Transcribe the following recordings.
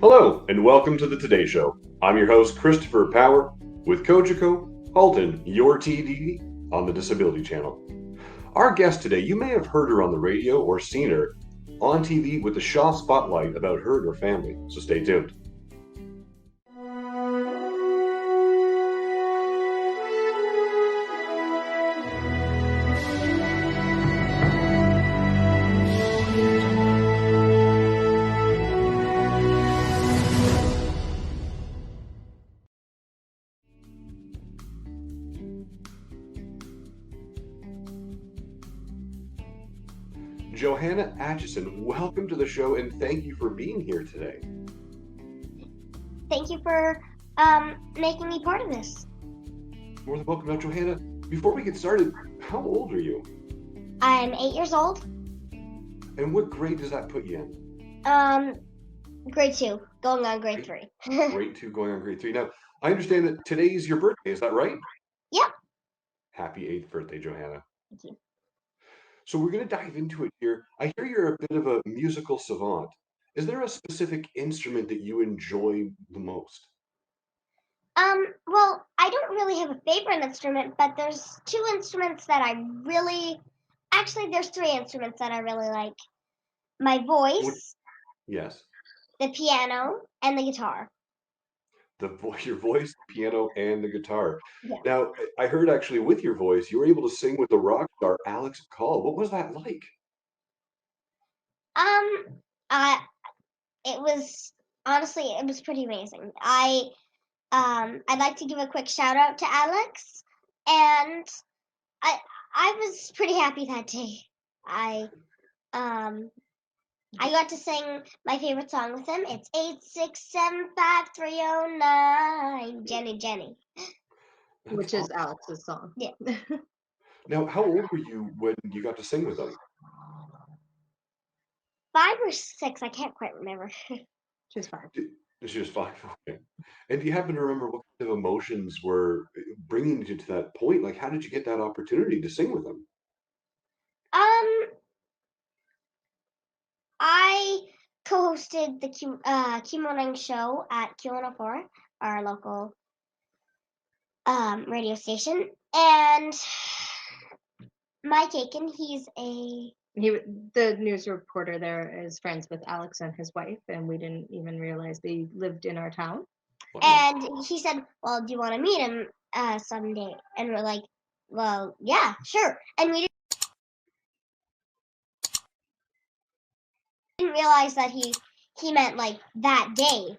Hello, and welcome to the Today Show. I'm your host, Christopher Power, with SHOW Halton, your TDC, on the Disability Channel. Our guest today, you may have heard her on the radio or seen her on TV with the SHOW Spotlight about her and her family, so stay tuned. Johanna Atchison, welcome to the show and thank you for being here today. Thank you for making me part of this. More than welcome. Now, Johanna, before we get started, how old are you? I'm 8 years old. And what grade does that put you in? Grade 2, going on grade 3. Grade 2, going on grade 3. Now, I understand that today is your birthday, is that right? Yep. Happy 8th birthday, Johanna. Thank you. So we're going to dive into it here. I hear you're a bit of a musical savant. Is there a specific instrument that you enjoy the most? Well, I don't really have a favorite instrument, but there's 2 instruments that there's 3 instruments that I really like. My voice, Yes. the piano, and the guitar. Your voice, piano, and the guitar. Yeah. Now, I heard actually with your voice, you were able to sing with the rock star Alex Call. What was that like? It was pretty amazing. I'd like to give a quick shout out to Alex, and I was pretty happy that day. I got to sing my favorite song with him. It's 8675309, Jenny Jenny. Which is Alex's song. Yeah. Now, how old were you when you got to sing with them? 5 or 6, I can't quite remember. She was 5. She was 5. Okay. And do you happen to remember what kind of emotions were bringing you to that point? Like, how did you get that opportunity to sing with them? I co-hosted the Q Morning Show at Q104, our local radio station, and Mike Aiken, the news reporter there is friends with Alex and his wife, and we didn't even realize they lived in our town. Wow. And he said, well, do you want to meet him someday? And we're like, well, yeah, sure. And we didn't realize that he meant like that day.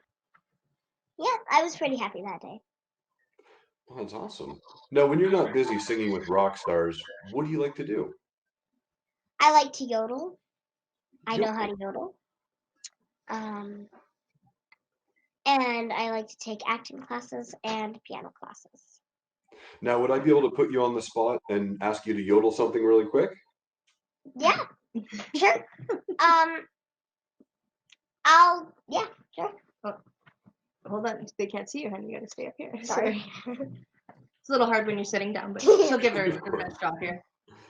Yeah, I was pretty happy that day. Well, that's awesome. Now, when you're not busy singing with rock stars, what do you like to do? I like to yodel. I know how to yodel. And I like to take acting classes and piano classes. Now, would I be able to put you on the spot and ask you to yodel something really quick? Yeah, sure. Sure. Oh, hold on, they can't see you, honey. You gotta stay up here. Sorry. It's a little hard when you're sitting down, but she'll give her the best job here.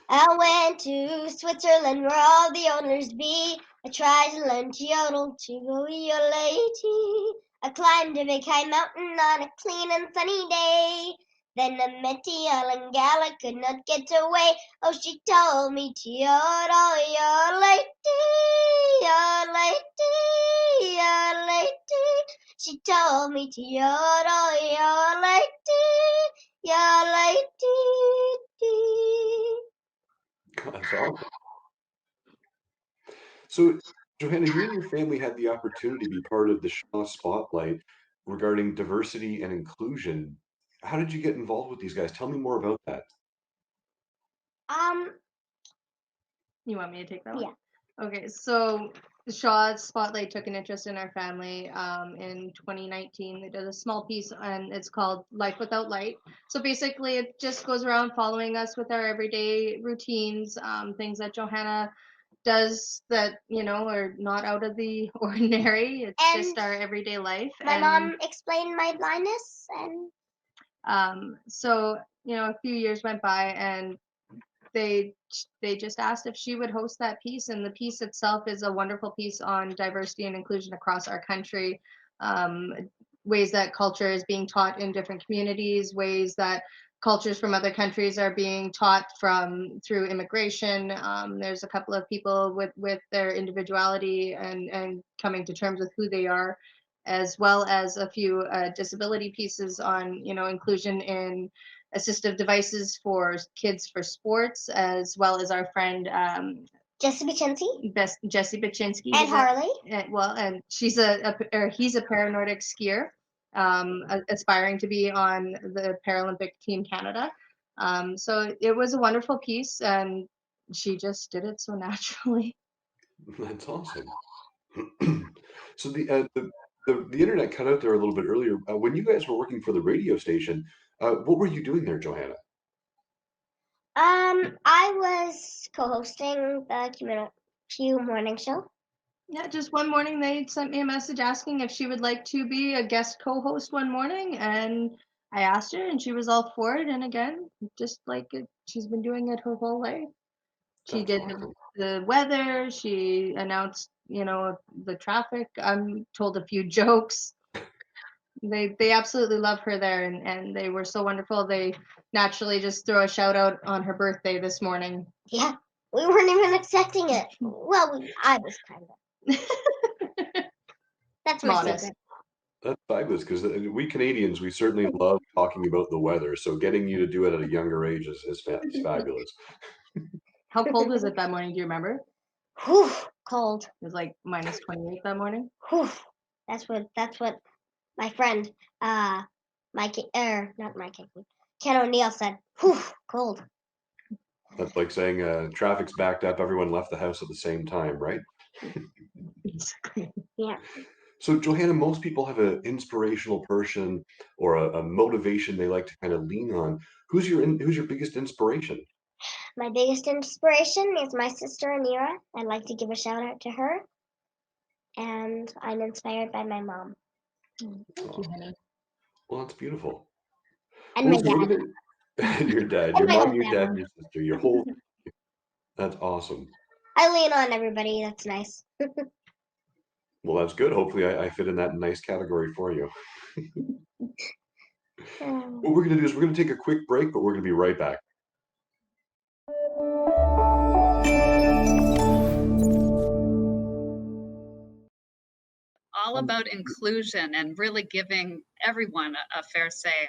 I went to Switzerland where all the yodelers be. I tried to learn to yodel to go yodelating. I climbed a big high mountain on a clean and sunny day. Then I met a young gal I could not get away. Oh, she told me to yodel, yodelating, yodelating, yodelating. She told me to yodel, yodelating, yodelating. That's awesome. So, Johanna, you and your family had the opportunity to be part of the SHAW Spotlight regarding diversity and inclusion. How did you get involved with these guys? Tell me more about that. You want me to take that one? Yeah. Okay, so SHAW Spotlight took an interest in our family in 2019. They did a small piece, and it's called Life Without Light. So basically, it just goes around following us with our everyday routines, things that Johanna does that, are not out of the ordinary. It's just our everyday life. My mom explained my blindness, and so, a few years went by, and they just asked if she would host that piece, and the piece itself is a wonderful piece on diversity and inclusion across our country. ways that culture is being taught in different communities, ways that cultures from other countries are being taught through immigration. There's a couple of people with their individuality and coming to terms with who they are, as well as a few disability pieces on, inclusion in assistive devices for kids for sports, as well as our friend Jessie Baczynski Jessie Baczynski and Harley. And he's a paranordic skier, aspiring to be on the Paralympic Team Canada. So it was a wonderful piece, and she just did it so naturally. That's awesome. So the internet cut out there a little bit earlier. When you guys were working for the radio station, what were you doing there, Johanna? I was co-hosting the Q morning show. Yeah, just one morning they sent me a message asking if she would like to be a guest co-host one morning, and I asked her, and she was all for it. And again, just like she's been doing it her whole life. She did the weather. She announced, the traffic. Told a few jokes. They absolutely love her there, and they were so wonderful. They naturally just throw a shout out on her birthday this morning. Yeah, we weren't even expecting it. Well, I was kind of. That's modest. That's fabulous, because we Canadians, we certainly love talking about the weather. So getting you to do it at a younger age is fabulous. How cold was it that morning? Do you remember? Whew, cold. It was like minus 28 that morning. Whew. That's what my friend, not Mike, Ken O'Neill said. Whew, cold. That's like saying traffic's backed up, everyone left the house at the same time, right? Yeah. So Johanna, most people have an inspirational person or a motivation they like to kind of lean on. Who's your biggest inspiration? My biggest inspiration is my sister Anira. I'd like to give a shout out to her. And I'm inspired by my mom. Thank you, honey. Well, that's beautiful. And my dad. Your dad, your mom, your dad, and your sister, your whole. That's awesome. I lean on everybody. That's nice. Well, that's good. Hopefully I fit in that nice category for you. What we're going to do is we're going to take a quick break, but we're going to be right back. All about inclusion and really giving everyone a fair say.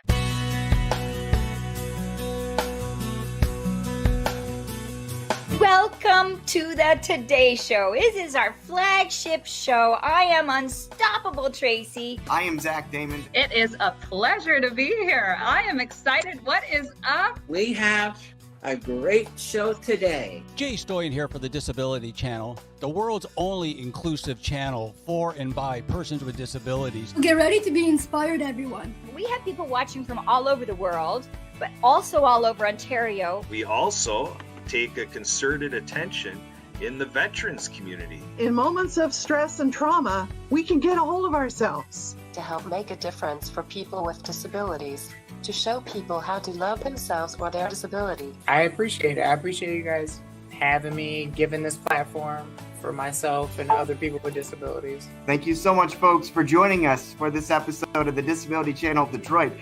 Welcome to the Today Show. This is our flagship show. I am Unstoppable Tracy. I am Zach Damon. It is a pleasure to be here. I am excited. What is up? We have a great show today. Jay Stoyan here for the Disability Channel, the world's only inclusive channel for and by persons with disabilities. Get ready to be inspired, everyone. We have people watching from all over the world, but also all over Ontario. We also take a concerted attention in the veterans community. In moments of stress and trauma, we can get a hold of ourselves. To help make a difference for people with disabilities, to show people how to love themselves or their disability. I appreciate it. I appreciate you guys having me, giving this platform for myself and other people with disabilities. Thank you so much, folks, for joining us for this episode of the Disability Channel of Detroit.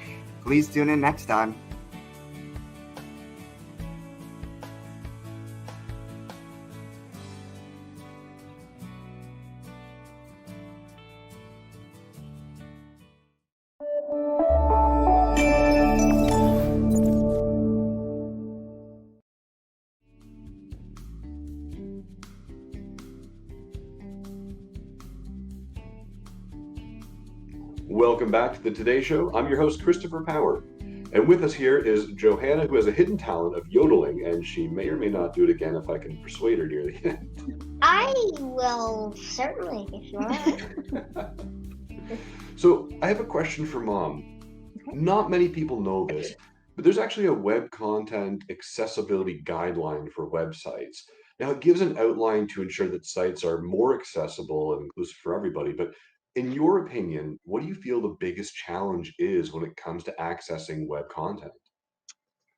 Please tune in next time. Welcome back to the Today Show. I'm your host, Christopher Power. And with us here is Johanna, who has a hidden talent of yodeling, and she may or may not do it again if I can persuade her near the end. I will certainly, if you want. So I have a question for Mom. Not many people know this, but there's actually a web content accessibility guideline for websites. Now, it gives an outline to ensure that sites are more accessible and inclusive for everybody, but in your opinion, what do you feel the biggest challenge is when it comes to accessing web content?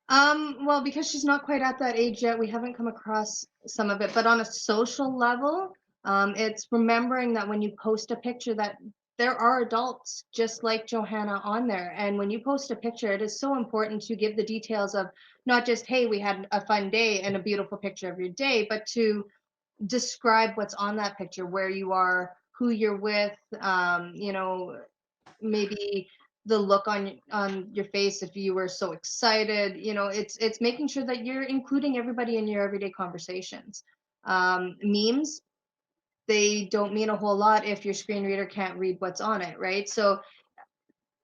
Well, because she's not quite at that age yet, we haven't come across some of it. But on a social level, it's remembering that when you post a picture, that there are adults just like Johanna on there. And when you post a picture, it is so important to give the details of not just, hey, we had a fun day and a beautiful picture of your day, but to describe what's on that picture, where you are, who you're with, you know, maybe the look on your face if you were so excited. You know, it's making sure that you're including everybody in your everyday conversations. Memes, they don't mean a whole lot if your screen reader can't read what's on it, right? So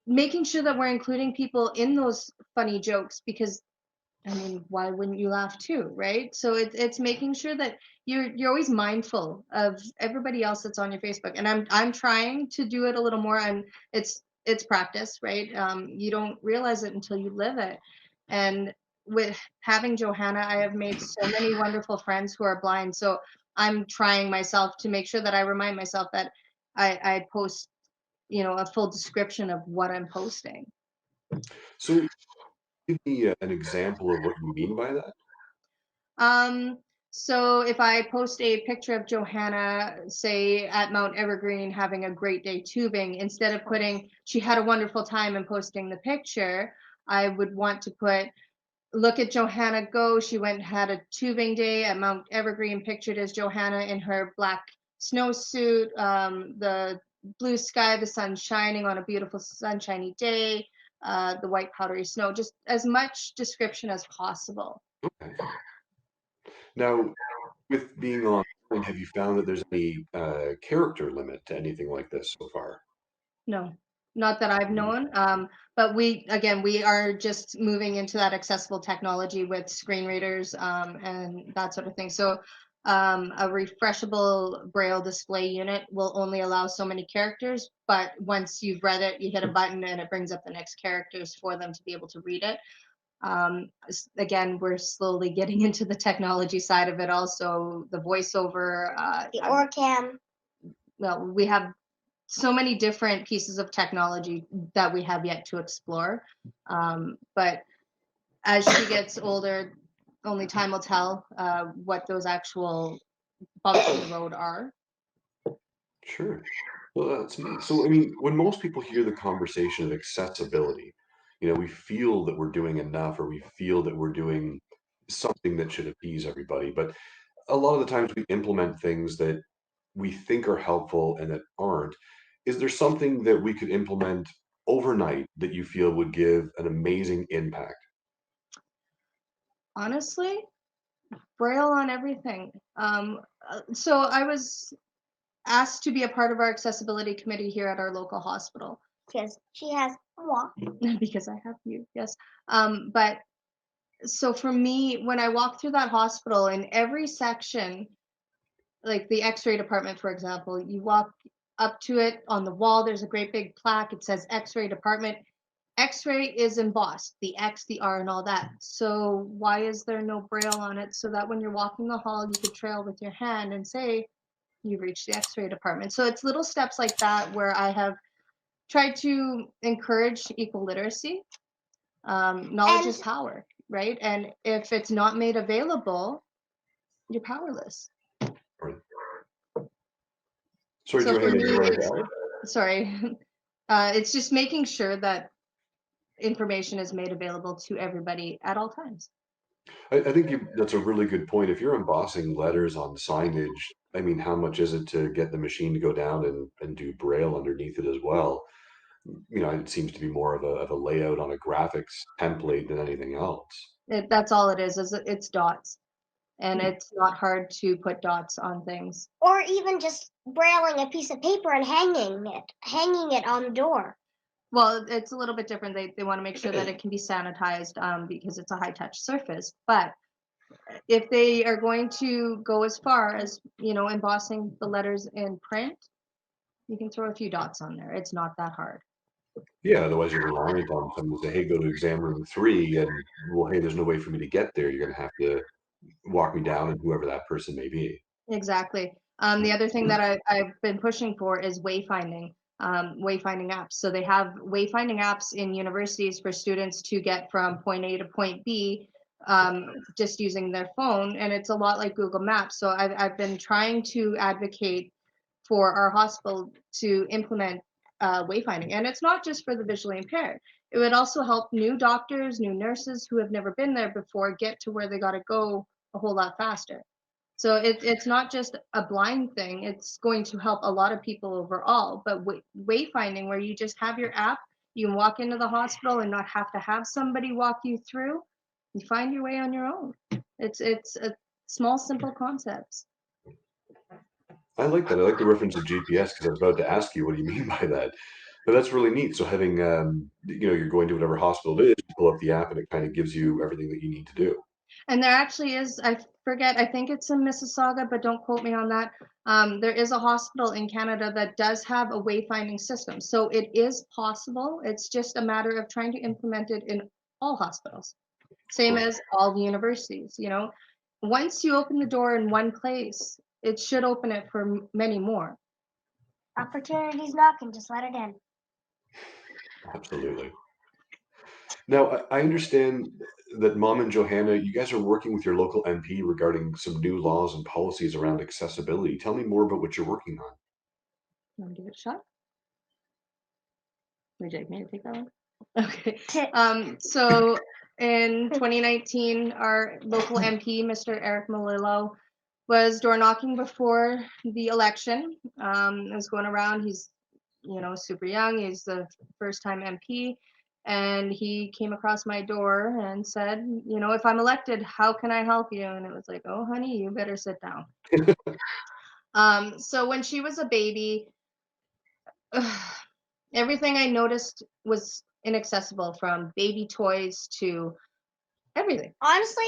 making sure that we're including people in those funny jokes, because I mean, why wouldn't you laugh too, right? So it's making sure that you're always mindful of everybody else that's on your Facebook. And I'm trying to do it a little more, and it's practice, right? You don't realize it until you live it. And with having Johanna, I have made so many wonderful friends who are blind. So I'm trying myself to make sure that I remind myself that I post, you know, a full description of what I'm posting. So give me an example of what you mean by that. So if I post a picture of Johanna, say at Mount Evergreen having a great day tubing, instead of putting she had a wonderful time and posting the picture, I would want to put, look at Johanna go. She went and had a tubing day at Mount Evergreen, pictured as Johanna in her black snowsuit, the blue sky, the sun shining on a beautiful sunshiny day, the white powdery snow, just as much description as possible. Okay. Now, with being online, have you found that there's any character limit to anything like this so far? No, not that I've known. But we are just moving into that accessible technology with screen readers and that sort of thing. So a refreshable braille display unit will only allow so many characters, but once you've read it, you hit a button and it brings up the next characters for them to be able to read it. Again, we're slowly getting into the technology side of it also, the voiceover. The OrCam. Well, we have so many different pieces of technology that we have yet to explore. But as she gets older, only time will tell what those actual bumps in the road are. Sure. Well, that's neat. So, I mean, when most people hear the conversation of accessibility, you know, we feel that we're doing enough, or we feel that we're doing something that should appease everybody. But a lot of the times we implement things that we think are helpful and that aren't. Is there something that we could implement overnight that you feel would give an amazing impact? Honestly, braille on everything. So I was asked to be a part of our accessibility committee here at our local hospital. Because she has moi. Because I have you, yes. But so for me, when I walk through that hospital, in every section, like the x-ray department, for example, you walk up to it, on the wall, there's a great big plaque. It says x-ray department. X-ray is embossed, the X, the R, and all that. So why is there no braille on it, so that when you're walking the hall, you could trail with your hand and say, you've reached the x-ray department. So it's little steps like that where I have tried to encourage equal literacy. Knowledge is power, right? And if it's not made available, you're powerless. Right. Sorry, So Johanna, you wanted to add? sorry. It's just making sure that information is made available to everybody at all times. I think that's a really good point. If you're embossing letters on signage, I mean, how much is it to get the machine to go down and do braille underneath it as well? You know, it seems to be more of a layout on a graphics template than anything else. That's all it is it's dots. And it's not hard to put dots on things. Or even just brailing a piece of paper and hanging it on the door. Well, it's a little bit different. They want to make sure that it can be sanitized because it's a high touch surface. But if they are going to go as far as, you know, embossing the letters in print, you can throw a few dots on there. It's not that hard. Yeah, otherwise you're reliant on someone to say, hey, go to exam room 3, and well, hey, there's no way for me to get there. You're gonna have to walk me down, and whoever that person may be. Exactly. The other thing that I've been pushing for is wayfinding apps. So they have wayfinding apps in universities for students to get from point A to point B just using their phone, and it's a lot like Google Maps. So I've been trying to advocate for our hospital to implement wayfinding. And it's not just for the visually impaired. It would also help new doctors, new nurses who have never been there before get to where they got to go a whole lot faster. So it's not just a blind thing. It's going to help a lot of people overall. But wayfinding, where you just have your app, you can walk into the hospital and not have to have somebody walk you through. You find your way on your own. It's a small, simple concepts. I like that. I like the reference to GPS because I was about to ask you what do you mean by that. But that's really neat. So having, you're going to whatever hospital it is, you pull up the app and it kind of gives you everything that you need to do. And there actually is, I forget, I think it's in Mississauga, but don't quote me on that. There is a hospital in Canada that does have a wayfinding system. So it is possible. It's just a matter of trying to implement it in all hospitals. Same as all the universities, Once you open the door in one place, it should open it for many more. Opportunity's knocking, just let it in. Absolutely. Now, I understand that Mom and Johanna, you guys are working with your local MP regarding some new laws and policies around accessibility. Tell me more about what you're working on. You want to give it a shot? Would you like me to take that one? Okay. So in 2019, our local MP, Mr. Eric Malillo, was door knocking before the election. Was going around. He's, super young. He's the first time MP. And he came across my door and said, if I'm elected, how can I help you? And it was like, oh, honey, you better sit down. So when she was a baby, everything I noticed was inaccessible, from baby toys to everything. Honestly,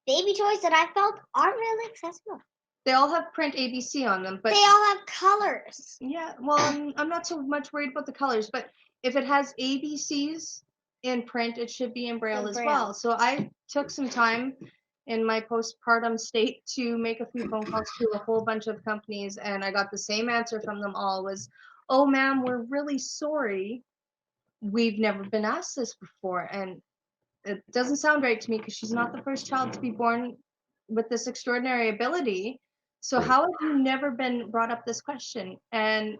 baby toys that I felt aren't really accessible. They all have print ABC on them, but they all have colors. Yeah, well, I'm not so much worried about the colors, but if it has ABCs in print, it should be in Braille as well. So I took some time in my postpartum state to make a few phone calls to a whole bunch of companies, and I got the same answer from them all was, oh, ma'am, we're really sorry. We've never been asked this before. And it doesn't sound right to me because she's not the first child to be born with this extraordinary ability. So how have you never been brought up this question? And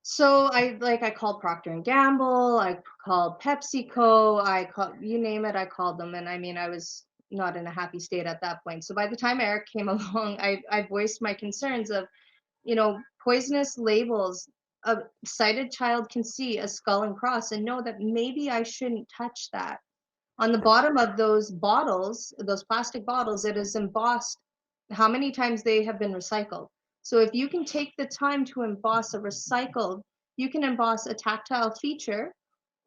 so I called Procter & Gamble, I called PepsiCo, I called, you name it, I called them. And I mean, I was not in a happy state at that point. So by the time Eric came along, I voiced my concerns of, poisonous labels. A sighted child can see a skull and cross and know that maybe I shouldn't touch that. On the bottom of those bottles, those plastic bottles, it is embossed how many times they have been recycled. So if you can take the time to emboss a recycled, you can emboss a tactile feature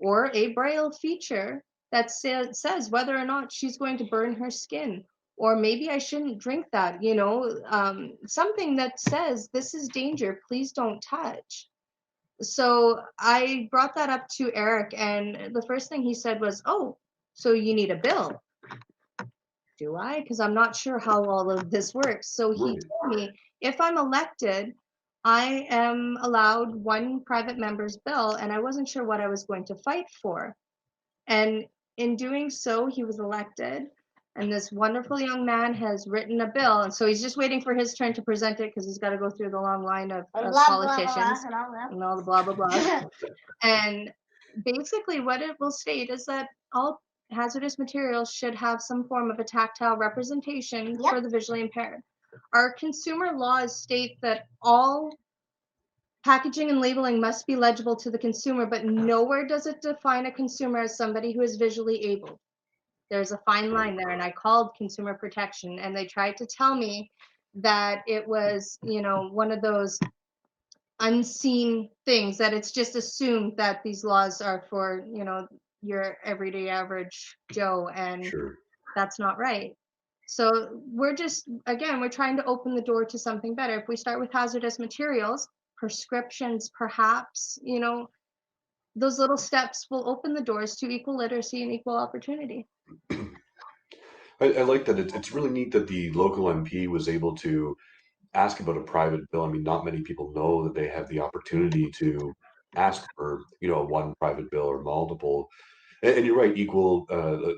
or a Braille feature that says whether or not she's going to burn her skin, or maybe I shouldn't drink that, something that says this is danger, please don't touch. So I brought that up to Eric, and the first thing he said was, oh, so you need a bill. Do I? Because I'm not sure how all of this works. So he told me, if I'm elected, I am allowed one private member's bill, and I wasn't sure what I was going to fight for. And in doing so, he was elected, and this wonderful young man has written a bill, and so he's just waiting for his turn to present it because he's got to go through the long line of politicians and all the blah, blah, blah. And basically what it will state is that all hazardous materials should have some form of a tactile representation for the visually impaired. Our consumer laws state that all packaging and labeling must be legible to the consumer, but nowhere does it define a consumer as somebody who is visually able. There's a fine line there, and I called consumer protection, and they tried to tell me that it was, one of those unseen things, that it's just assumed that these laws are for, your everyday average Joe, and that's not right. So we're trying to open the door to something better. If we start with hazardous materials, prescriptions, perhaps, those little steps will open the doors to equal literacy and equal opportunity. I like that. It's really neat that the local MP was able to ask about a private bill. I mean, not many people know that they have the opportunity to ask for, one private bill or multiple. And you're right, equal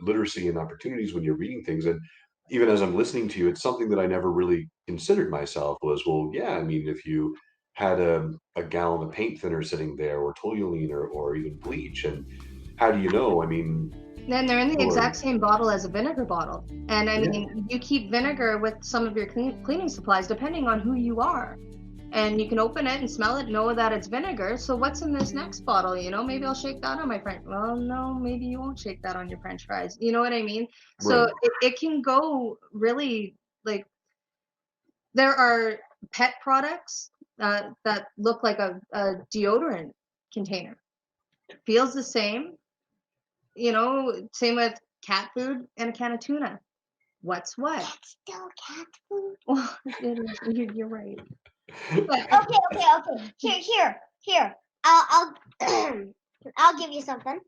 literacy and opportunities when you're reading things. And even as I'm listening to you, it's something that I never really considered myself was, well, yeah, I mean, if you had a gallon of paint thinner sitting there, or toluene, or even bleach. And how do you know? I mean, Then they're in the Or- exact same bottle as a vinegar bottle. And I Yeah. mean, you keep vinegar with some of your cleaning supplies, depending on who you are. And you can open it and smell it, know that it's vinegar. So what's in this next bottle? You know, maybe I'll shake that on my French. Well, no, maybe you won't shake that on your French fries. You know what I mean? So Right. it can go really, like, there are pet products that look like a deodorant container. Feels the same. You know, same with cat food and a can of tuna. What's what? That's still cat food. Well, you're right. But Okay. Here. I'll I'll give you something.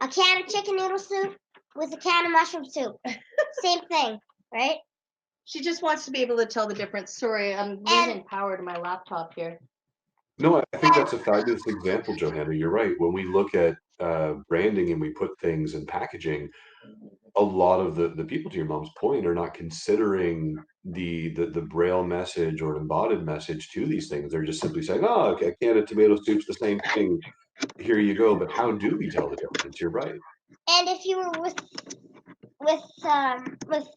A can of chicken noodle soup with a can of mushroom soup. Same thing, right? she just wants to be able to tell the difference. Sorry, I'm losing power to my laptop here. No, I think that's a fabulous example, Johanna. You're right. When we look at branding and we put things in packaging, a lot of the people, to your mom's point, are not considering the braille message or embodied message to these things. They're just simply saying, "Oh, okay, a can of tomato soup's the same thing. Here you go." But how do we tell the difference? You're right. And if you were with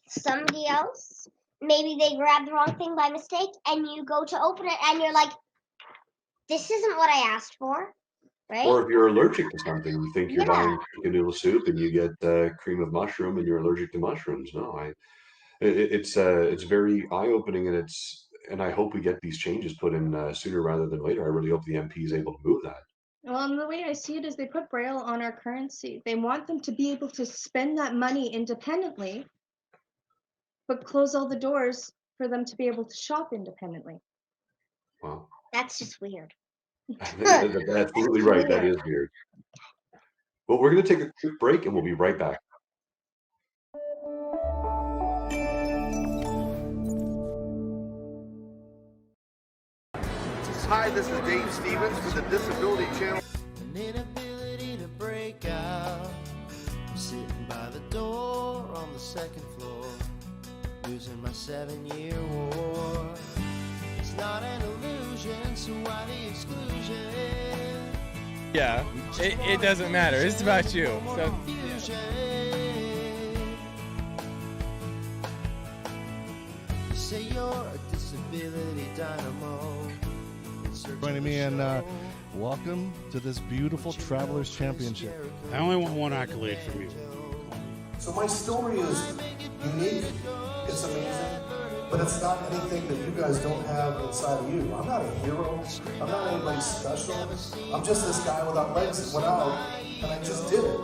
somebody else, maybe they grabbed the wrong thing by mistake, and you go to open it, and you're like, "This isn't what I asked for," right? Or if you're allergic to something, you think you're Yeah. buying chicken noodle soup and you get cream of mushroom and you're allergic to mushrooms. No, it's very eye-opening, and I hope we get these changes put in sooner rather than later. I really hope the MP is able to move that. Well, and the way I see it is they put Braille on our currency. They want them to be able to spend that money independently, but close all the doors for them to be able to shop independently. Wow. That's just weird. That's absolutely right. That is weird. Well, we're going to take a quick break and we'll be right back. Hi, this is Dave Stevens with the Disability Channel. An inability to break out. I'm sitting by the door on the second floor, losing my 7-year war. It's not an illusion, so why the exclusion? Yeah, it doesn't matter. It's about you. So. You say you're a disability dynamo. Joining me, and welcome to this beautiful Travelers Championship. I only want one accolade from you. So my story is unique, it's amazing, but it's not anything that you guys don't have inside of you. I'm not a hero, I'm not anybody special. I'm just this guy without legs that went out, and I just did it.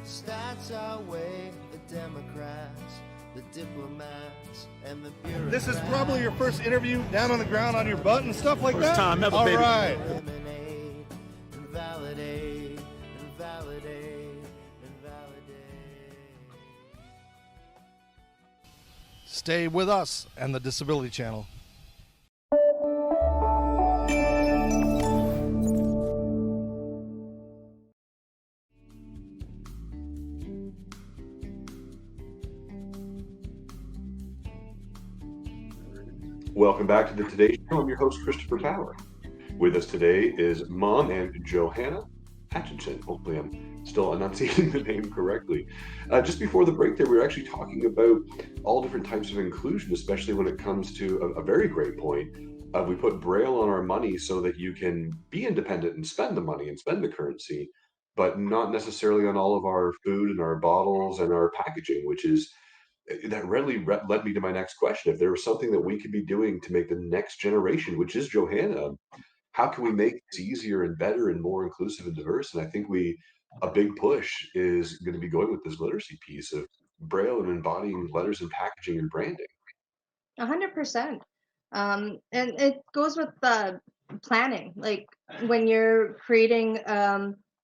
Stats outweigh the Democrats, the diplomats, and the bureaucrats. This is probably your first interview down on the ground on your butt and stuff like that? First time ever, All baby. right. Eliminate and validate and validate and validate. Stay with us and the Disability Channel. Welcome back to the Today Show. I'm your host, Christopher Power. With us today is Mom and Johanna Hutchinson. Hopefully I'm still enunciating the name correctly. Just before the break there, we were actually talking about all different types of inclusion, especially when it comes to a very great point. We put Braille on our money so that you can be independent and spend the money and spend the currency, but not necessarily on all of our food and our bottles and our packaging, which is that really led me to my next question. If there was something that we could be doing to make the next generation, which is Johanna, how can we make this easier and better and more inclusive and diverse? And I think a big push is going to be going with this literacy piece of Braille and embodying letters and packaging and branding. 100%. And it goes with planning. Like when you're creating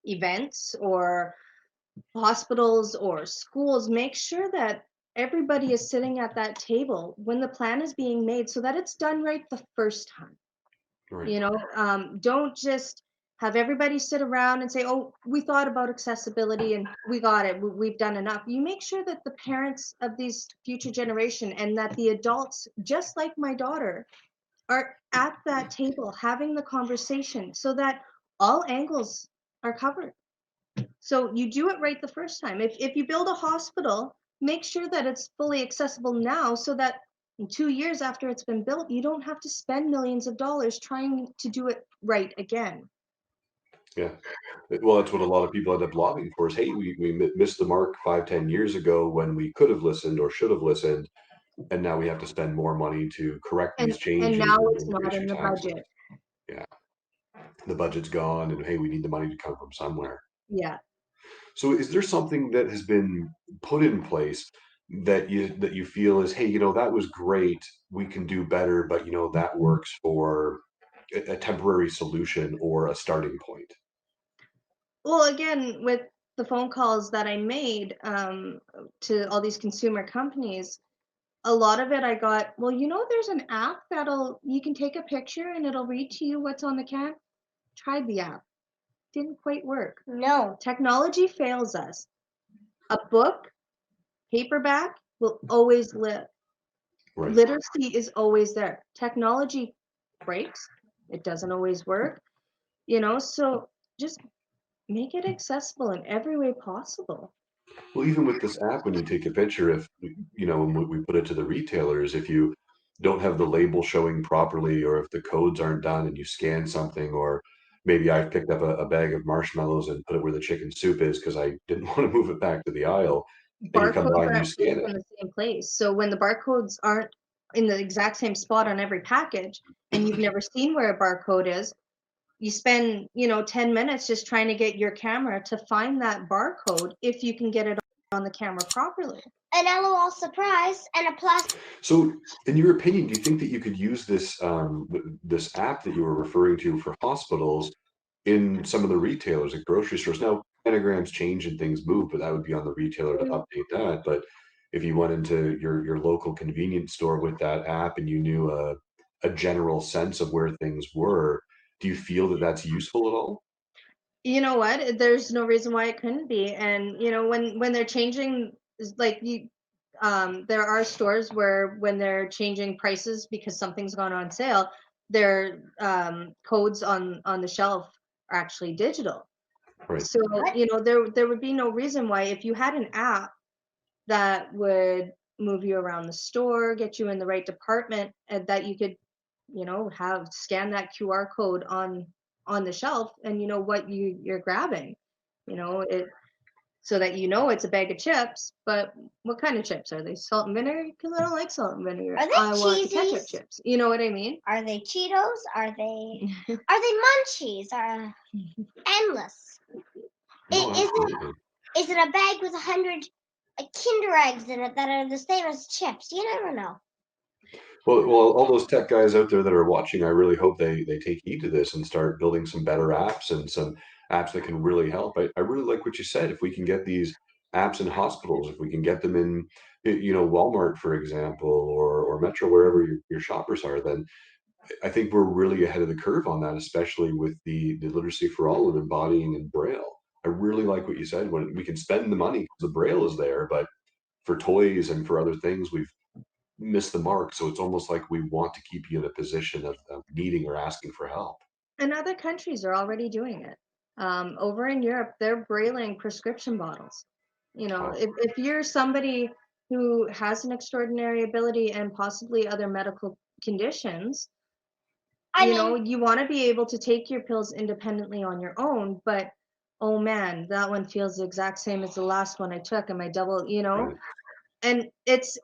events or hospitals or schools, make sure that everybody is sitting at that table when the plan is being made so that it's done right the first time. Right. You know, don't just have everybody sit around and say, oh, we thought about accessibility and we got it, we've done enough. You make sure that the parents of these future generation and that the adults, just like my daughter, are at that table having the conversation so that all angles are covered. So you do it right the first time. If you build a hospital, make sure that it's fully accessible now so that in 2 years after it's been built, you don't have to spend millions of dollars trying to do it right again. Yeah. Well, that's what a lot of people end up lobbying for is, hey, we missed the mark 5, 10 years ago when we could have listened or should have listened. And now we have to spend more money to correct these And changes now and it's not increase in your the taxes. budget. Yeah. The budget's gone and hey, we need the money to come from somewhere. Yeah. So is there something that has been put in place that you feel is, hey, that was great, we can do better, but that works for a temporary solution or a starting point? Well, again, with the phone calls that I made to all these consumer companies, a lot of it I got, well, there's an app you can take a picture and it'll read to you what's on the can. Tried the app. Didn't quite work. No. Technology fails us. A book, paperback, will always live. Right. Literacy is always there. Technology breaks. It doesn't always work. So just make it accessible in every way possible. Well, even with this app, when you take a picture, if when we put it to the retailers, if you don't have the label showing properly, or if the codes aren't done and you scan something, or maybe I picked up a bag of marshmallows and put it where the chicken soup is because I didn't want to move it back to the aisle, and you come by Barcodes and you aren't scan placed in it. the same place. So when the barcodes aren't in the exact same spot on every package, and you've never seen where a barcode is, you spend 10 minutes just trying to get your camera to find that barcode if you can get it on the camera properly. An LOL surprise and a plastic. So, in your opinion, do you think that you could use this this app that you were referring to for hospitals in some of the retailers at grocery stores? Now, planograms change and things move, but that would be on the retailer to update that. But if you went into your local convenience store with that app and you knew a general sense of where things were, do you feel that that's useful at all? You know what? There's no reason why it couldn't be. And when they're changing, like there are stores where when they're changing prices because something's gone on sale, their codes on the shelf are actually digital. Right. So there would be no reason why, if you had an app that would move you around the store, get you in the right department, and that you could have scan that QR code on the shelf, and what you're grabbing, it, so that it's a bag of chips. But what kind of chips are they? Salt and vinegar? Because I don't like salt and vinegar. Are they I want the ketchup cheesies? chips. You know what I mean? Are they Cheetos? Are they munchies? Are endless? No, absolutely. Is it a bag with 100 Kinder eggs in it that are the same as chips? You never know. Well, all those tech guys out there that are watching, I really hope they take heed to this and start building some better apps and some apps that can really help. I really like what you said. If we can get these apps in hospitals, if we can get them in, Walmart, for example, or Metro, wherever your shoppers are, then I think we're really ahead of the curve on that, especially with the literacy for all of embodying and Braille. I really like what you said. When we can spend the money because the Braille is there, but for toys and for other things, we've missed the mark. So it's almost like we want to keep you in a position of needing or asking for help. And other countries are already doing it. Over in Europe, they're brailing prescription bottles. If you're somebody who has an extraordinary ability and possibly other medical conditions, you want to be able to take your pills independently on your own. But oh man, that one feels the exact same as the last one I took, and my double, and it's.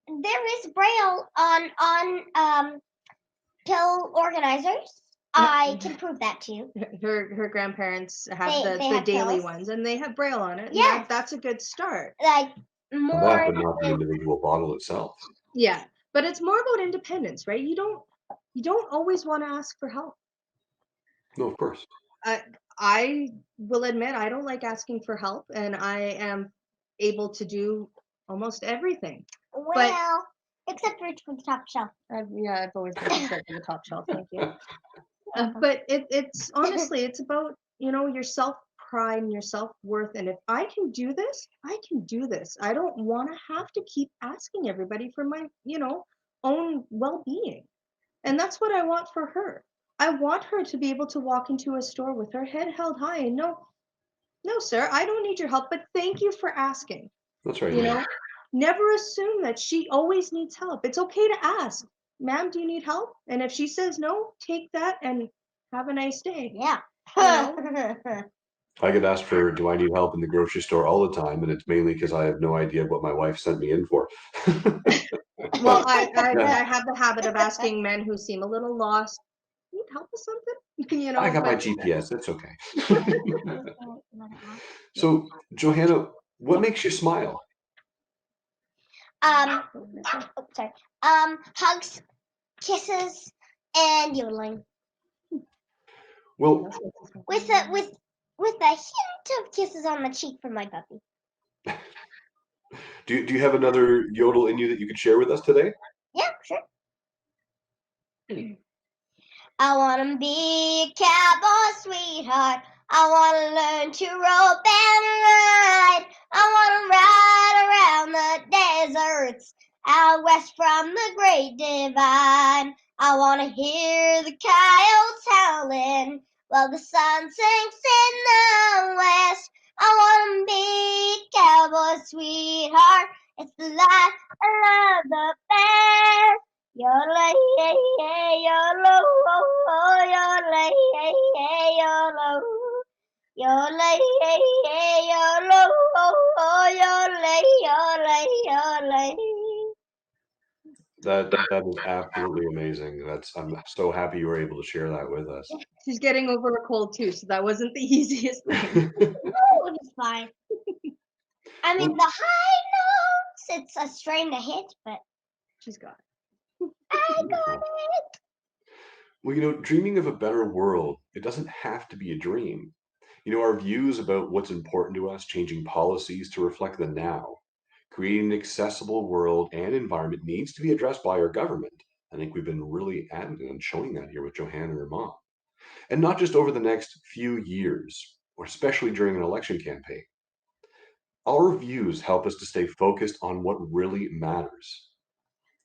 And there is Braille on pill organizers. I can prove that to you. Her grandparents have the have daily pills. ones, and they have Braille on it. Yeah, that's a good start. Like Well, that, but not the individual bottle itself. Yeah, but it's more about independence, right? You don't always want to ask for help. No, of course. I will admit I don't like asking for help, and I am able to do almost everything. Well, except reach for the top shelf. Yeah, I've always been except for the top shelf. Thank you. But it's honestly, it's about your self-pride and your self-worth. And if I can do this, I can do this. I don't want to have to keep asking everybody for my own well-being. And that's what I want for her. I want her to be able to walk into a store with her head held high and no, sir, I don't need your help, but thank you for asking. That's right. You know, never assume that she always needs help. It's okay to ask, ma'am, do you need help? And if she says no, take that and have a nice day. Yeah. You know? I get asked for, do I need help in the grocery store all the time? And it's mainly because I have no idea what my wife sent me in for. Well, I have the habit of asking men who seem a little lost, need help with something? You know, I got my GPS. It's okay. So, Johanna, what makes you smile? Hugs, kisses, and yodeling. Well, with a hint of kisses on the cheek from my puppy. Do you have another yodel in you that you could share with us today? Yeah, sure. I wanna be a cowboy sweetheart. I wanna learn to rope and ride. I wanna ride around the deserts out west from the Great Divide. I wanna hear the coyotes howling while the sun sinks in the west. I wanna be a cowboy sweetheart. It's the life I love the best. Yodelay, yeah, yeah, yolo, oh, oh, yodelay, yeah, yeah, yolo. Yodelay, yeah, yeah, yolo, oh, oh, yodelay, yodelay, yodelay. That is absolutely amazing. I'm so happy you were able to share that with us. She's getting over a cold too, so that wasn't the easiest thing. Oh, it's fine. I mean, the high notes, it's a strain to hit, but she's got it. I got it. Well, dreaming of a better world, it doesn't have to be a dream. Our views about what's important to us, changing policies to reflect the now, creating an accessible world and environment needs to be addressed by our government. I think we've been really adamant on showing that here with Johanna and her mom. And not just over the next few years, or especially during an election campaign. Our views help us to stay focused on what really matters.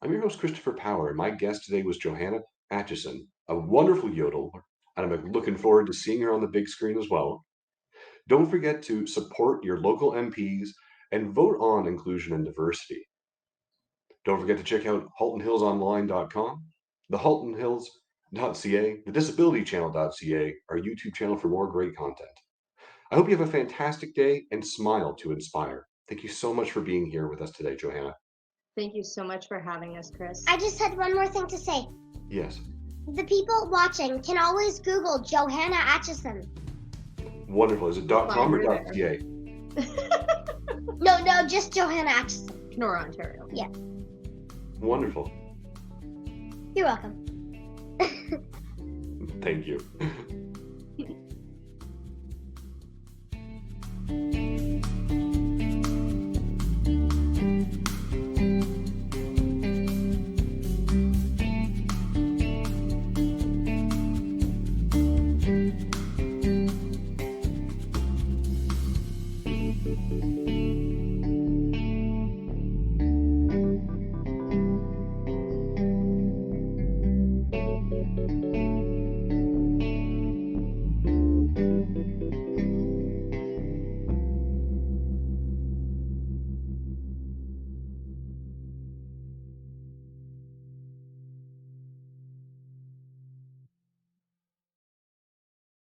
I'm your host, Christopher Power, and my guest today was Johanna Atchison, a wonderful yodeler, and I'm looking forward to seeing her on the big screen as well. Don't forget to support your local MPs and vote on inclusion and diversity. Don't forget to check out HaltonHillsOnline.com, the HaltonHills.ca, the DisabilityChannel.ca, our YouTube channel for more great content. I hope you have a fantastic day and smile to inspire. Thank you so much for being here with us today, Johanna. Thank you so much for having us, Chris. I just had one more thing to say. Yes. The people watching can always Google Johanna Atchison. Wonderful. Is it .com or .ca? No, just Johanna Atchison. Kenora, Ontario. Yeah. Wonderful. You're welcome. Thank you.